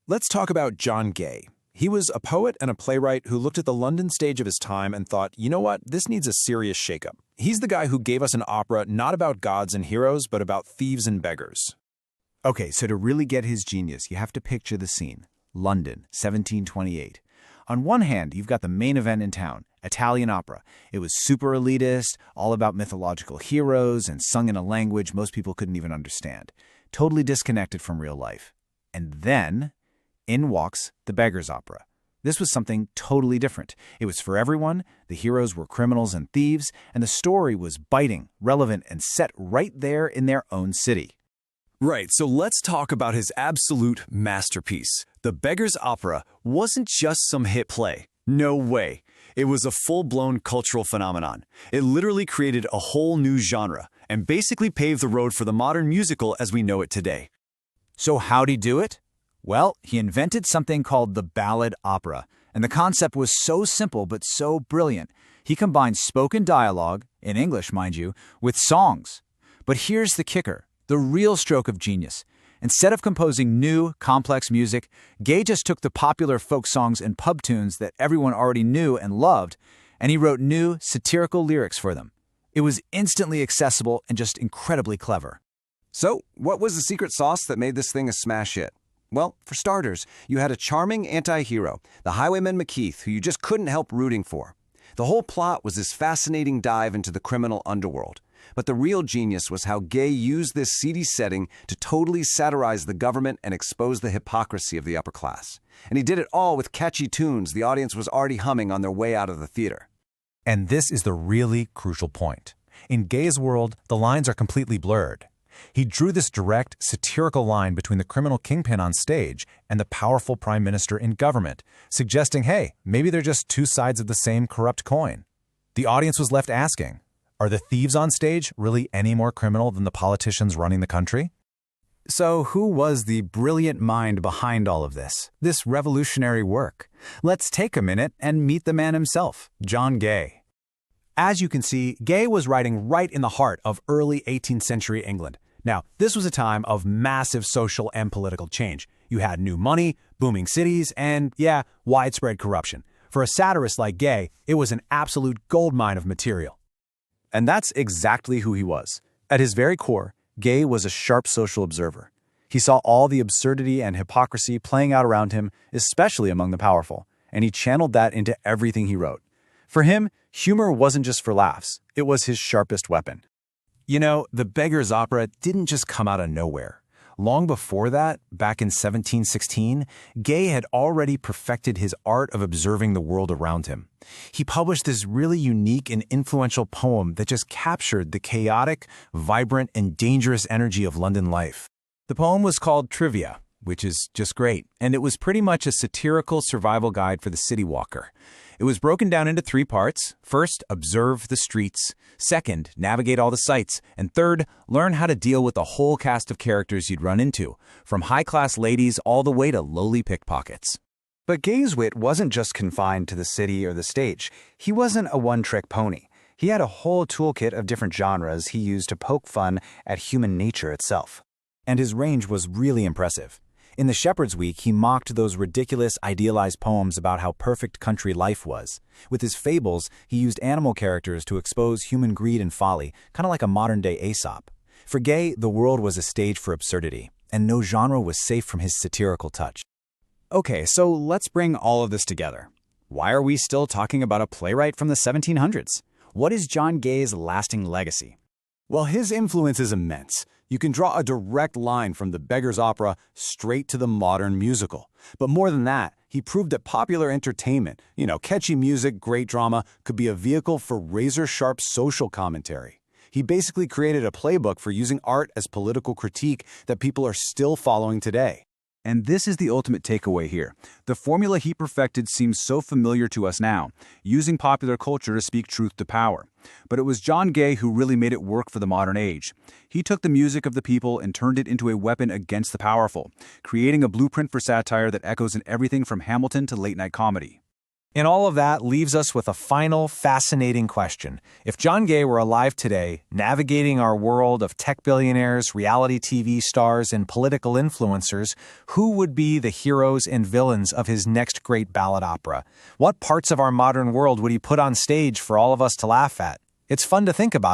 Let's talk about John Gay. He was a poet and a playwright who looked at the London stage of his time and thought, you know what, this needs a serious shakeup. He's the guy who gave us an opera not about gods and heroes, but about thieves and beggars. Okay, so to really get his genius, you have to picture the scene. London, 1728. On one hand, you've got the main event in town, Italian opera. It was super elitist, all about mythological heroes, and sung in a language most people couldn't even understand. Totally disconnected from real life. And then, in walks the Beggar's Opera. This was something totally different. It was for everyone, the heroes were criminals and thieves, and the story was biting, relevant, and set right there in their own city. Right, so let's talk about his absolute masterpiece. The Beggar's Opera wasn't just some hit play. No way. It was a full-blown cultural phenomenon. It literally created a whole new genre and basically paved the road for the modern musical as we know it today. So how'd he do it? Well, he invented something called the ballad opera, and the concept was so simple but so brilliant. He combined spoken dialogue, in English mind you, with songs. But here's the kicker, the real stroke of genius. Instead of composing new, complex music, Gay just took the popular folk songs and pub tunes that everyone already knew and loved, and he wrote new, satirical lyrics for them. It was instantly accessible and just incredibly clever. So, what was the secret sauce that made this thing a smash hit? Well, for starters, you had a charming anti-hero, the highwayman McKeith, who you just couldn't help rooting for. The whole plot was this fascinating dive into the criminal underworld. But the real genius was how Gay used this seedy setting to totally satirize the government and expose the hypocrisy of the upper class. And he did it all with catchy tunes the audience was already humming on their way out of the theater. And this is the really crucial point. In Gay's world, the lines are completely blurred. He drew this direct, satirical line between the criminal kingpin on stage and the powerful prime minister in government, suggesting, hey, maybe they're just two sides of the same corrupt coin. The audience was left asking, are the thieves on stage really any more criminal than the politicians running the country? So who was the brilliant mind behind all of this revolutionary work? Let's take a minute and meet the man himself, John Gay. As you can see, Gay was writing right in the heart of early 18th century England. Now, this was a time of massive social and political change. You had new money, booming cities, and, widespread corruption. For a satirist like Gay, it was an absolute goldmine of material. And that's exactly who he was. At his very core, Gay was a sharp social observer. He saw all the absurdity and hypocrisy playing out around him, especially among the powerful, and he channeled that into everything he wrote. For him, humor wasn't just for laughs. It was his sharpest weapon. You know, the Beggar's Opera didn't just come out of nowhere. Long before that, back in 1716, Gay had already perfected his art of observing the world around him. He published this really unique and influential poem that just captured the chaotic, vibrant, and dangerous energy of London life. The poem was called Trivia, which is just great, and it was pretty much a satirical survival guide for the city walker. It was broken down into 3 parts. First, observe the streets. Second, navigate all the sights. And third, learn how to deal with the whole cast of characters you'd run into, from high-class ladies all the way to lowly pickpockets. But Gay's wit wasn't just confined to the city or the stage. He wasn't a one-trick pony. He had a whole toolkit of different genres he used to poke fun at human nature itself. And his range was really impressive. In the Shepherd's Week, he mocked those ridiculous, idealized poems about how perfect country life was. With his fables, he used animal characters to expose human greed and folly, kind of like a modern-day Aesop. For Gay, the world was a stage for absurdity, and no genre was safe from his satirical touch. Okay, so let's bring all of this together. Why are we still talking about a playwright from the 1700s? What is John Gay's lasting legacy? Well, his influence is immense. You can draw a direct line from the Beggar's Opera straight to the modern musical. But more than that, he proved that popular entertainment, catchy music, great drama, could be a vehicle for razor-sharp social commentary. He basically created a playbook for using art as political critique that people are still following today. And this is the ultimate takeaway here. The formula he perfected seems so familiar to us now, using popular culture to speak truth to power. But it was John Gay who really made it work for the modern age. He took the music of the people and turned it into a weapon against the powerful, creating a blueprint for satire that echoes in everything from Hamilton to late-night comedy. And all of that leaves us with a final, fascinating question. If John Gay were alive today, navigating our world of tech billionaires, reality TV stars, and political influencers, who would be the heroes and villains of his next great ballad opera? What parts of our modern world would he put on stage for all of us to laugh at? It's fun to think about.